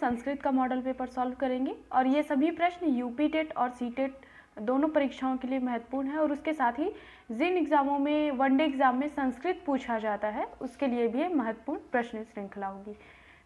संस्कृत का model paper solve करेंगे और ये सभी प्रश्न यूपी टेट और सी टेट दोनों परीक्षाओं के लिए महत्वपूर्ण है और उसके साथ ही जिन एग्ज़ामों में वनडे एग्ज़ाम में संस्कृत पूछा जाता है उसके लिए भी महत्वपूर्ण प्रश्न श्रृंखला होगी।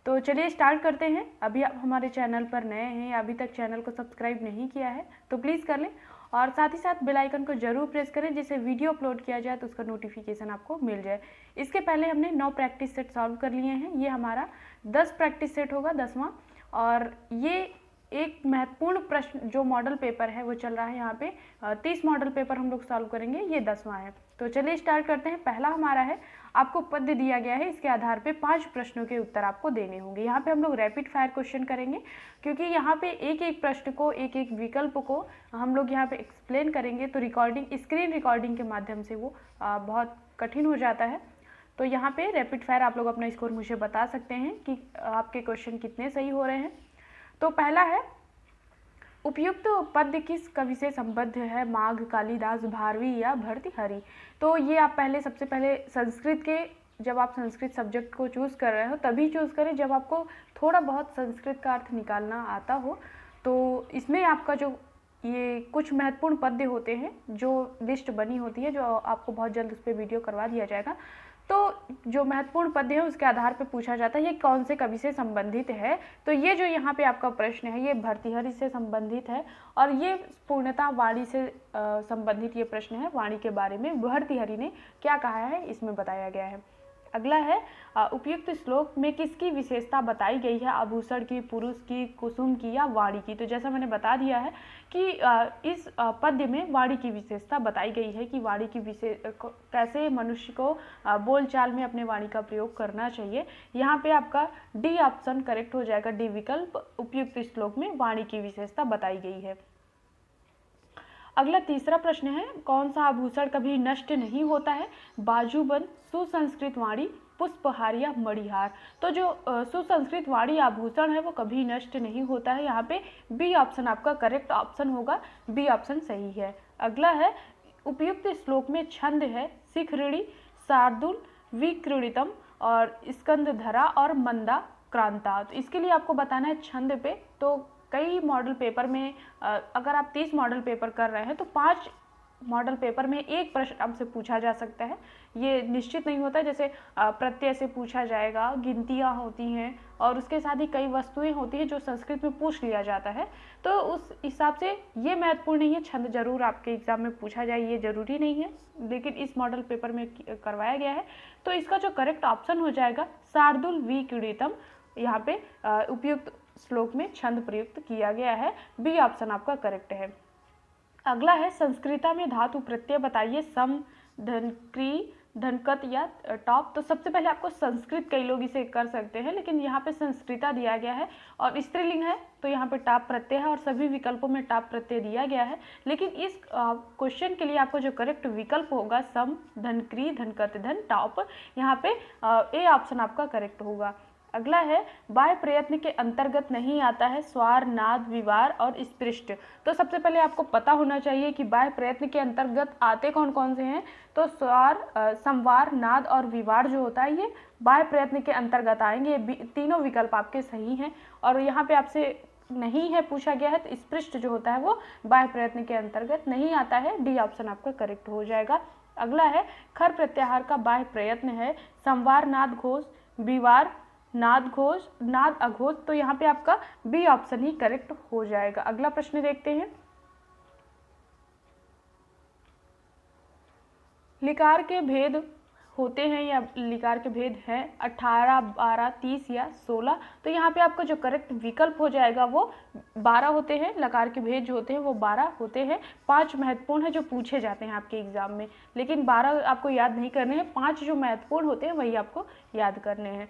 तो चलिए स्टार्ट करते हैं। अभी आप हमारे चैनल पर नए हैं या अभी तक चैनल को सब्सक्राइब नहीं किया है तो प्लीज़ कर लें और साथ ही साथ बेल आइकन को जरूर प्रेस करें जिससे वीडियो अपलोड किया जाए तो उसका नोटिफिकेशन आपको मिल जाए। इसके पहले हमने 9 प्रैक्टिस सेट सॉल्व कर लिए हैं, ये हमारा 10 प्रैक्टिस सेट होगा 10वां। और ये एक महत्वपूर्ण प्रश्न जो मॉडल पेपर है वो चल रहा है यहाँ पे 30 मॉडल पेपर हम लोग सॉल्व करेंगे, ये 10वां है। तो चलिए स्टार्ट करते हैं। पहला हमारा है, आपको पद्य दिया गया है, इसके आधार पे 5 प्रश्नों के उत्तर आपको देने होंगे। यहाँ पे हम लोग रैपिड फायर क्वेश्चन करेंगे क्योंकि यहाँ पे एक एक प्रश्न को, एक एक विकल्प को हम लोग यहाँ पे एक्सप्लेन करेंगे तो रिकॉर्डिंग, स्क्रीन रिकॉर्डिंग के माध्यम से वो बहुत कठिन हो जाता है। तो यहाँ पे रैपिड फायर आप लोग अपना स्कोर मुझे बता सकते हैं कि आपके क्वेश्चन कितने सही हो रहे हैं। तो पहला है, उपयुक्त पद्य किस कवि से संबद्ध है, माघ, कालिदास, भारवी या भर्तृहरि। तो ये आप सबसे पहले संस्कृत के, जब आप संस्कृत सब्जेक्ट को चूज़ कर रहे हो तभी चूज़ करें जब आपको थोड़ा बहुत संस्कृत का अर्थ निकालना आता हो। तो इसमें आपका जो ये कुछ महत्वपूर्ण पद्य होते हैं जो लिस्ट बनी होती है, जो आपको बहुत जल्द उस पर वीडियो करवा दिया जाएगा। तो जो महत्वपूर्ण पद्य है उसके आधार पर पूछा जाता है ये कौन से कवि से संबंधित है। तो ये जो यहाँ पे आपका प्रश्न है ये भर्तृहरि से संबंधित है और ये पूर्णतः वाणी से संबंधित ये प्रश्न है। वाणी के बारे में भर्तृहरि ने क्या कहा है इसमें बताया गया है। अगला है, उपयुक्त श्लोक में किसकी विशेषता बताई गई है, आभूषण की, पुरुष की, कुसुम की या वाणी की। तो जैसा मैंने बता दिया है कि इस पद्य में वाणी की विशेषता बताई गई है कि वाणी की कैसे मनुष्य को बोलचाल में अपने वाणी का प्रयोग करना चाहिए। यहाँ पे आपका डी ऑप्शन करेक्ट हो जाएगा, डी विकल्प, उपयुक्त श्लोक में वाणी की विशेषता बताई गई है। अगला तीसरा प्रश्न है, कौन सा आभूषण कभी नष्ट नहीं होता है, बाजूबंद, सुसंस्कृत वाणी, पुष्पहार या मणिहार। तो जो सुसंस्कृत वाणी आभूषण है वो कभी नष्ट नहीं होता है। यहाँ पे बी ऑप्शन आपका करेक्ट ऑप्शन होगा, बी ऑप्शन सही है। अगला है, उपयुक्त श्लोक में छंद है, शिखरिणी, शार्दूल, विक्रीडितम और स्कंदधरा और मंदा क्रांता। तो इसके लिए आपको बताना है छंद पे। तो कई मॉडल पेपर में अगर आप 30 मॉडल पेपर कर रहे हैं तो 5 मॉडल पेपर में एक प्रश्न आपसे पूछा जा सकता है, ये निश्चित नहीं होता। जैसे प्रत्यय से पूछा जाएगा, गिनतियाँ होती हैं और उसके साथ ही कई वस्तुएं होती हैं जो संस्कृत में पूछ लिया जाता है। तो उस हिसाब से ये महत्वपूर्ण नहीं है, छंद जरूर आपके एग्जाम में पूछा जाए ये जरूरी नहीं है, लेकिन इस मॉडल पेपर में करवाया गया है। तो इसका जो करेक्ट ऑप्शन हो जाएगा शार्दूल विक्रीडितम। यहाँ पे उपयुक्त श्लोक में छंद प्रयुक्त किया गया है, बी ऑप्शन आपका करेक्ट है। अगला है, संस्कृता में धातु प्रत्यय बताइए, सम, धनक्री, धनकत या टॉप। तो सबसे पहले आपको संस्कृत, कई लोग इसे कर सकते हैं लेकिन यहाँ पे संस्कृता दिया गया है और स्त्रीलिंग है तो यहाँ पे टाप प्रत्यय है और सभी विकल्पों में टाप प्रत्यय दिया गया है। लेकिन इस क्वेश्चन के लिए आपको जो करेक्ट विकल्प होगा, सम, धनक्री, धनकत, धन, टॉप, यहाँ पे ए ऑप्शन आपका करेक्ट होगा। अगला है, बाह्य प्रयत्न के अंतर्गत नहीं आता है, स्वार, नाद, विवार और स्पृष्ट। तो सबसे पहले आपको पता होना चाहिए कि बाह्य प्रयत्न के अंतर्गत आते कौन कौन से हैं। तो स्वार, संवार, नाद और विवार जो होता है ये बाह्य प्रयत्न के अंतर्गत आएंगे। तीनों विकल्प आपके सही हैं और यहाँ पे आपसे नहीं है पूछा गया है तो स्पृष्ट जो होता है वो बाह्य प्रयत्न के अंतर्गत नहीं आता है, डी ऑप्शन आपका करेक्ट हो जाएगा। अगला है, खर प्रत्याहार का बाह्य प्रयत्न है, संवार, नाद, घोष, विवार, नाद, घोष, नाद, अघोष। तो यहाँ पे आपका बी ऑप्शन ही करेक्ट हो जाएगा। अगला प्रश्न देखते हैं, लिकार के भेद होते हैं या लिकार के भेद हैं 18, 12, 30 या 16। तो यहाँ पे आपका जो करेक्ट विकल्प हो जाएगा वो 12 होते हैं। लकार के भेद जो होते हैं वो 12 होते हैं। 5 महत्वपूर्ण है जो पूछे जाते हैं आपके एग्जाम में, लेकिन 12 आपको याद नहीं करने हैं, 5 जो महत्वपूर्ण होते हैं वही आपको याद करने हैं।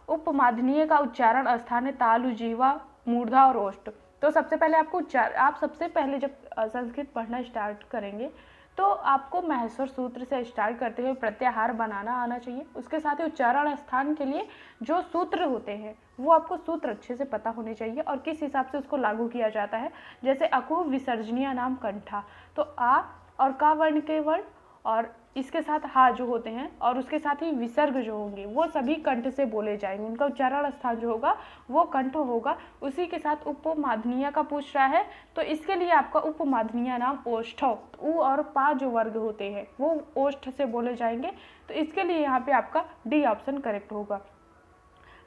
उपमाधनीय का उच्चारण स्थान है, तालु, जीवा, मूर्धा और ओष्ठ। तो सबसे पहले आपको आप सबसे पहले जब संस्कृत पढ़ना स्टार्ट करेंगे तो आपको महेश्वर सूत्र से स्टार्ट करते हुए प्रत्याहार बनाना आना चाहिए। उसके साथ ही उच्चारण स्थान के लिए जो सूत्र होते हैं वो आपको सूत्र अच्छे से पता होने चाहिए और किस हिसाब से उसको लागू किया जाता है। जैसे अकुह विसर्जनीय नाम कंठा, तो आ और का वर्ण के वर्ण और इसके साथ हा जो होते हैं और उसके साथ ही विसर्ग जो होंगे वो सभी कंठ से बोले जाएंगे, उनका उच्चारण स्थान जो होगा वो कंठ होगा। उसी के साथ उपमाध्यनीय का पूछ रहा है, तो इसके लिए आपका उपमाध्यनीय नाम ओष्ठ, उ और पा जो वर्ग होते हैं वो ओष्ठ से बोले जाएंगे, तो इसके लिए यहाँ पे आपका डी ऑप्शन करेक्ट होगा।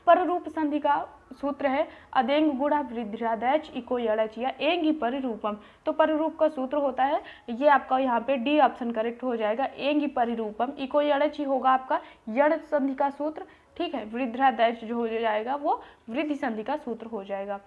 पररूप संधि का सूत्र है अदेंग गुणा वृद्धिरादैच इको यड़च या एंगी परिरूपम। तो पररूप का सूत्र होता है, ये आपका यहाँ पे डी ऑप्शन करेक्ट हो जाएगा, एंगी परिरूपम। इको यड़च ही होगा आपका यड़ संधि का सूत्र, ठीक है। वृद्धिरादैच जो हो जाएगा वो वृद्धि संधि का सूत्र हो जाएगा।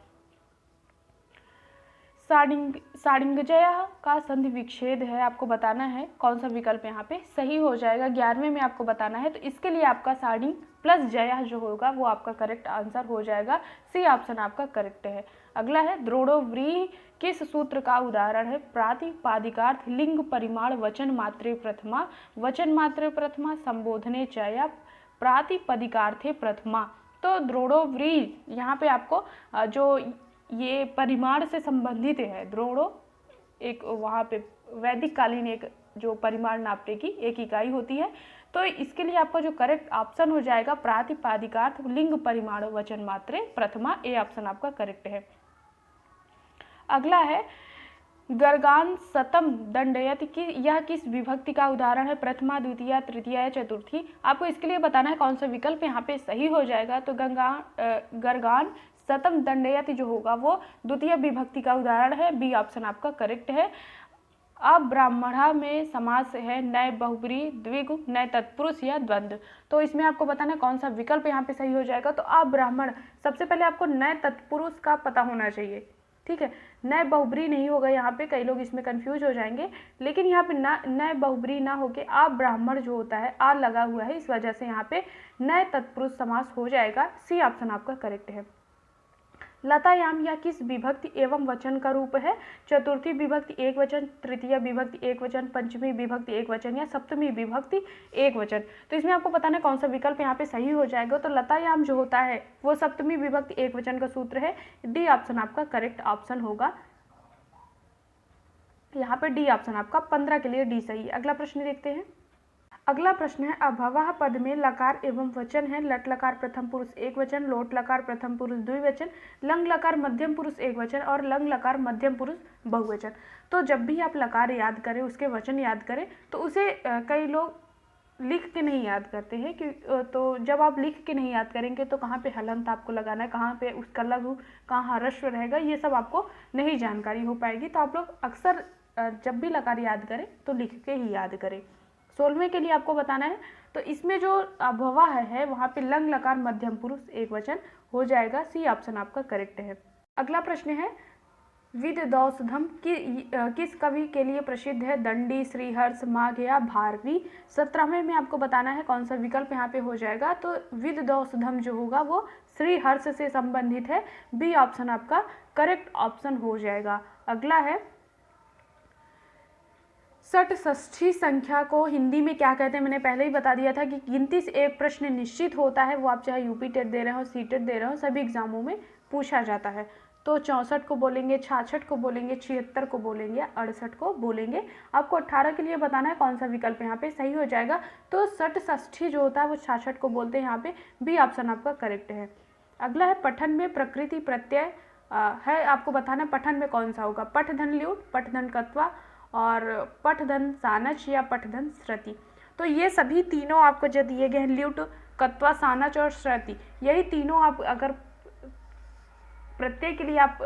साडिंगजय का संधि विच्छेद है, आपको बताना है कौन सा विकल्प यहाँ पे सही हो जाएगा। 11वें में आपको बताना है, तो इसके लिए आपका साडिंग प्लस जया जो होगा वो आपका करेक्ट आंसर हो जाएगा, सी ऑप्शन आपका करेक्ट है। अगला है द्रोड़ोव्रीहि किस सूत्र का उदाहरण है? प्रातिपादिकार्थ लिंग परिमाण वचन मात्रे प्रथमा, वचन मात्रे प्रथमा संबोधने च या प्रातिपदिकार्थे प्रथमा। तो द्रोड़ोव्रीहि यहाँ पे आपको जो ये परिमाण से संबंधित है, द्रोड़ो एक वहाँ पे वैदिक कालीन एक जो परिमाण नापने की एक इकाई होती है, तो इसके लिए आपका जो करेक्ट ऑप्शन हो जाएगा प्रातिपादिकार्थ लिंग परिमाण वचन मात्रे प्रथमा, ए ऑप्शन आपका करेक्ट है। अगला है गर्गान शतम दंडयति कि यह किस विभक्ति का उदाहरण है? प्रथमा, द्वितीय, तृतीय या चतुर्थी। आपको इसके लिए बताना है कौन सा विकल्प यहाँ पे सही हो जाएगा। तो गर्गान शतम दंडयति जो होगा वो द्वितीय विभक्ति का उदाहरण है, बी ऑप्शन आपका करेक्ट है। अब ब्राह्मणा में समास है नए बहुब्री द्विगु नए तत्पुरुष या द्वंद्व। तो इसमें आपको बताना है कौन सा विकल्प यहाँ पे सही हो जाएगा। तो अब ब्राह्मण, सबसे पहले आपको नए तत्पुरुष का पता होना चाहिए, ठीक है। नए बहुब्री नहीं होगा यहाँ पे, कई लोग इसमें कंफ्यूज हो जाएंगे, लेकिन यहाँ पे नए बहुब्री ना होके आप ब्राह्मण जो होता है आ लगा हुआ है, इस वजह से यहाँ पे नए तत्पुरुष समास हो जाएगा, सी ऑप्शन आपका करेक्ट है। लतायाम या किस विभक्ति एवं वचन का रूप है? चतुर्थी विभक्ति एक वचन, तृतीय विभक्ति एक वचन, पंचमी विभक्ति एक वचन या सप्तमी विभक्ति एक वचन। तो इसमें आपको बताना है कौन सा विकल्प यहाँ पे सही हो जाएगा। तो लतायाम जो होता है वो सप्तमी विभक्ति एक वचन का सूत्र है, डी ऑप्शन आपका करेक्ट ऑप्शन होगा। यहाँ पे डी ऑप्शन आपका 15 के लिए डी सही। अगला प्रश्न देखते हैं। अगला प्रश्न है अभवः पद में लकार एवं वचन है। लट लकार प्रथम पुरुष एक वचन, लोट लकार प्रथम पुरुष द्विवचन, लंग लकार मध्यम पुरुष एक वचन और लंग लकार मध्यम पुरुष बहुवचन। तो जब भी आप लकार याद करें, उसके वचन याद करें, तो उसे कई लोग लिख के नहीं याद करते हैं कि तो जब आप लिख के नहीं याद करेंगे तो कहाँ पे हलंत आपको लगाना है, कहाँ पे उसका लघु, कहाँ ह्रस्व रहेगा, ये सब आपको नहीं जानकारी हो पाएगी। तो आप लोग अक्सर जब भी लकार याद करें तो लिख के ही याद करें। 16वें के लिए आपको बताना है, तो इसमें जो अभवः है वहाँ पे लंग लकार मध्यम पुरुष एक वचन हो जाएगा, सी ऑप्शन आपका करेक्ट है। अगला प्रश्न है विददौषधम किस कवि के लिए प्रसिद्ध है? दंडी, श्रीहर्ष, माघ या भारवी। 17वें में आपको बताना है कौन सा विकल्प यहाँ पे हो जाएगा। तो विददौषधम जो होगा वो श्रीहर्ष से संबंधित है, बी ऑप्शन आपका करेक्ट ऑप्शन हो जाएगा। अगला है षष्ठी संख्या को हिंदी में क्या कहते हैं? मैंने पहले ही बता दिया था कि गिनती से एक प्रश्न निश्चित होता है, वो आप चाहे यूपी टेट दे रहे हो, सी टेट दे रहे हो, सभी एग्जामों में पूछा जाता है। तो 64 को बोलेंगे, 66 को बोलेंगे, 76 को बोलेंगे, 68 को बोलेंगे। आपको 18 के लिए बताना है कौन सा विकल्प यहाँ पे सही हो जाएगा। तो षष्ठी जो होता है वो 66 को बोलते हैं, यहाँ पे बी ऑप्शन आपका करेक्ट है। अगला है पठन में प्रकृति प्रत्यय है, आपको बताना है पठन में कौन सा होगा। पठधन ल्यूट, पठधन कत्वा और पठधन सानच या पठधन श्रुति। तो ये सभी तीनों आपको जो दिए गए हैं, ल्यूट, कत्वा, सानच और श्रुति, यही तीनों आप अगर प्रत्यय के लिए आप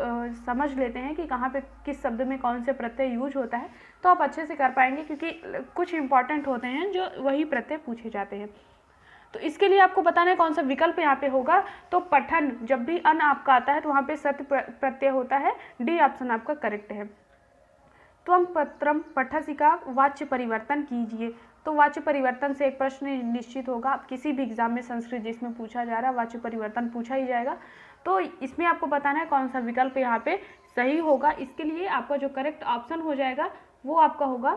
समझ लेते हैं कि कहाँ पे किस शब्द में कौन से प्रत्यय यूज होता है, तो आप अच्छे से कर पाएंगे, क्योंकि कुछ इंपॉर्टेंट होते हैं जो वही प्रत्यय पूछे जाते हैं। तो इसके लिए आपको बताना है कौन सा विकल्प यहाँ पे होगा। तो पठन, जब भी अन आपका आता है तो वहाँ पे सत्य प्रत्यय होता है, डी ऑप्शन आपका करेक्ट है। त्वम पत्रम पठसि का वाच्य परिवर्तन कीजिए। तो वाच्य परिवर्तन से एक प्रश्न निश्चित होगा, आप किसी भी एग्जाम में संस्कृत जिसमें पूछा जा रहा है वाच्य परिवर्तन पूछा ही जाएगा। तो इसमें आपको बताना है कौन सा विकल्प यहाँ पे सही होगा। इसके लिए आपका जो करेक्ट ऑप्शन हो जाएगा वो आपका होगा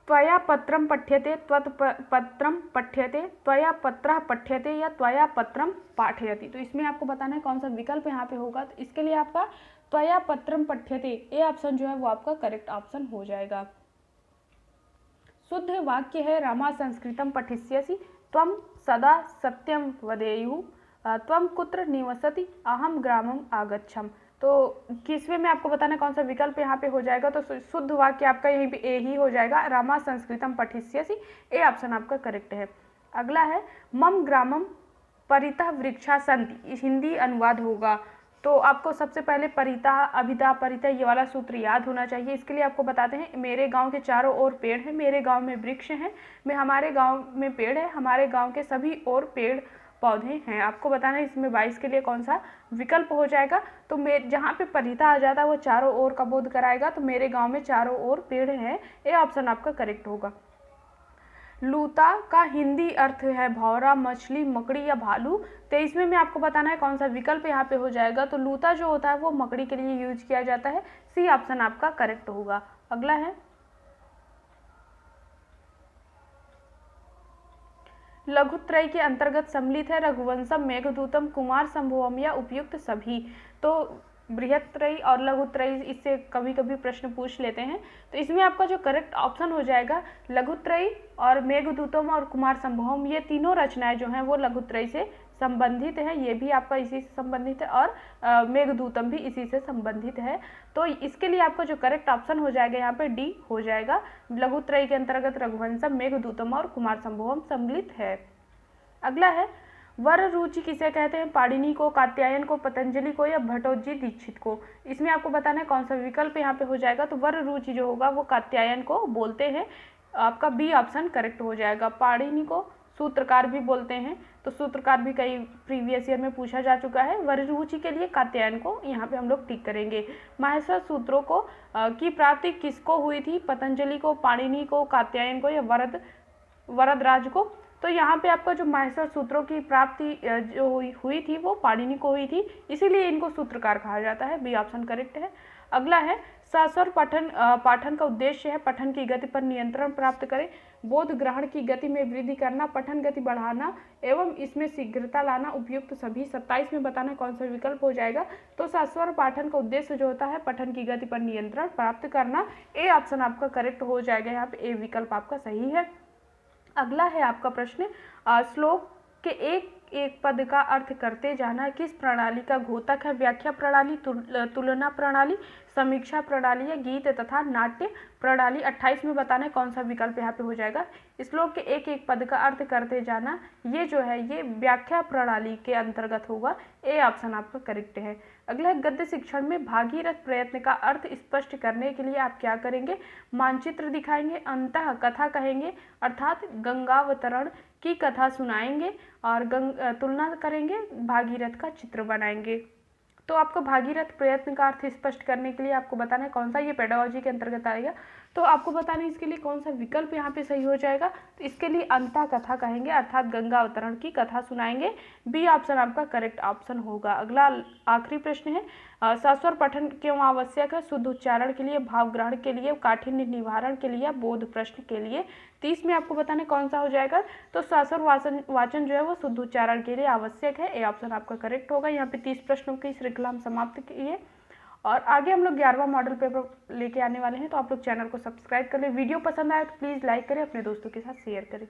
त्वया पत्रम पठ्यते, त्वत् पत्रम पठ्यते, त्वया पत्रः पठ्यते या त्वया पत्रम पाठयति। तो इसमें आपको बताना है कौन सा विकल्प यहाँ पे होगा। तो इसके लिए आपका त्वया पत्रम पठ्यते, ए ऑप्शन जो है वो आपका करेक्ट ऑप्शन हो जाएगा। शुद्ध वाक्य है रमा संस्कृतम पठिष्यसि, त्वं सदा सत्यम वदेयुः, त्वं कुत्र निवसति, अहम ग्रामम आगच्छम। तो किसवें में आपको बताना है कौन सा विकल्प यहाँ पे हो जाएगा। तो शुद्ध वाक्य आपका यहीं पे ए ही हो जाएगा, रमा संस्कृतम पठिष्यसि, ए ऑप्शन आपका करेक्ट है। अगला है मम ग्रामम परितः वृक्षा सन्ति, हिंदी अनुवाद होगा। तो आपको सबसे पहले परितः, अभितः, परितः ये वाला सूत्र याद होना चाहिए। इसके लिए आपको बताते हैं, मेरे गांव के चारों ओर पेड़ हैं, मेरे गांव में वृक्ष हैं, मैं हमारे गांव में पेड़ है, हमारे गांव के सभी ओर पेड़ पौधे हैं। आपको बताना है इसमें 22 के लिए कौन सा विकल्प हो जाएगा। तो जहाँ पे परितः आ जाता है वो चारों ओर का बोध कराएगा, तो मेरे गाँव में चारों ओर पेड़ हैं, ये ऑप्शन आपका करेक्ट होगा। लूता का हिंदी अर्थ है भौरा, मछली, मकड़ी या भालू। 23वें में आपको बताना है कौन सा विकल्प यहाँ पे हो जाएगा। तो लूता जो होता है वो मकड़ी के लिए यूज किया जाता है, सी ऑप्शन आपका करेक्ट होगा। अगला है लघुत्रय के अंतर्गत सम्मिलित है रघुवंशम, मेघदूतम, कुमार संभवम या उपयुक्त सभी। तो बृहत्त्रयी और लघुत्रयी इससे कभी कभी प्रश्न पूछ लेते हैं। तो इसमें आपका जो करेक्ट ऑप्शन हो जाएगा लघुत्रयी और मेघदूतम और कुमार संभवम, ये तीनों रचनाएं जो हैं वो लघुत्रयी से संबंधित है, ये भी आपका इसी से संबंधित है और मेघदूतम भी इसी से संबंधित है। तो इसके लिए आपका जो करेक्ट ऑप्शन हो जाएगा यहाँ पे डी हो जाएगा। लघुत्रयी के अंतर्गत रघुवंशम, मेघदूतम और कुमार संभवम सम्मिलित है। अगला है वर रुचि किसे कहते हैं, पाणिनि को, कात्यायन को, पतंजलि को या भट्टोजी दीक्षित को। इसमें आपको बताना है कौन सा विकल्प यहाँ पे हो जाएगा। तो वर रुचि जो होगा वो कात्यायन को बोलते हैं, आपका बी ऑप्शन करेक्ट हो जाएगा। पाणिनि को सूत्रकार भी बोलते हैं, तो सूत्रकार भी कई प्रीवियस ईयर में पूछा जा चुका है। वर रुचि के लिए कात्यायन को यहाँ पे हम लोग टिक करेंगे। माहेश्वर सूत्रों को की प्राप्ति किसको हुई थी, पतंजलि को, पाणिनि को, कात्यायन को या वरदराज को। तो यहाँ पे आपका जो माहेश्वर सूत्रों की प्राप्ति जो हुई थी वो पाणिनि को हुई थी, इसीलिए इनको सूत्रकार कहा जाता है, बी ऑप्शन करेक्ट है। अगला है सस्वर पाठन का उद्देश्य है पठन की गति पर नियंत्रण प्राप्त करें, बोध ग्रहण की गति में वृद्धि करना, पठन गति बढ़ाना एवं इसमें शीघ्रता लाना, उपयुक्त सभी। 27 में बताना कौन सा विकल्प हो जाएगा। तो सस्वर पाठन का उद्देश्य जो होता है पठन की गति पर नियंत्रण प्राप्त करना, ए ऑप्शन आपका करेक्ट हो जाएगा। यहाँ पे ए विकल्प आपका सही है। अगला है आपका प्रश्न, श्लोक के एक एक पद का अर्थ करते जाना किस प्रणाली का घोतक है, व्याख्या प्रणाली, तुलना प्रणाली, समीक्षा प्रणाली या गीत तथा नाट्य प्रणाली। 28 में बताना है कौन सा विकल्प यहाँ पे हो जाएगा। श्लोक के एक एक पद का अर्थ करते जाना, ये जो है ये व्याख्या प्रणाली के अंतर्गत होगा, ए ऑप्शन आपका करेक्ट है। अगला है गद्य शिक्षण में भागीरथ प्रयत्न का अर्थ स्पष्ट करने के लिए आप क्या करेंगे, मानचित्र दिखाएंगे, अंतः कथा कहेंगे अर्थात गंगावतरण की कथा सुनाएंगे और तुलना करेंगे, भागीरथ का चित्र बनाएंगे। तो आपको भागीरथ प्रयत्न का अर्थ स्पष्ट करने के लिए आपको बताना है कौन सा, ये पेडागोजी के अंतर्गत आएगा। तो आपको बताना है इसके लिए कौन सा विकल्प यहाँ पे सही हो जाएगा। तो इसके लिए अंता कथा कहेंगे अर्थात गंगा अवतरण की कथा सुनाएंगे, बी ऑप्शन आपका करेक्ट ऑप्शन होगा। अगला आखिरी प्रश्न है, सस्वर पठन क्यों आवश्यक है, शुद्ध उच्चारण के लिए, भाव ग्रहण के लिए, काठिन्य निवारण के लिए, बोध प्रश्न के लिए। 30 में आपको बताना कौन सा हो जाएगा। तो सस्वर वाचन जो है वो शुद्ध उच्चारण के लिए आवश्यक है, ए ऑप्शन आपका करेक्ट होगा। यहाँ पे 30 प्रश्नों की श्रृंखला हम समाप्त किए और आगे हम लोग 11वां मॉडल पेपर लेके आने वाले हैं। तो आप लोग चैनल को सब्सक्राइब कर ले, वीडियो पसंद आए तो प्लीज़ लाइक करें, अपने दोस्तों के साथ शेयर करें।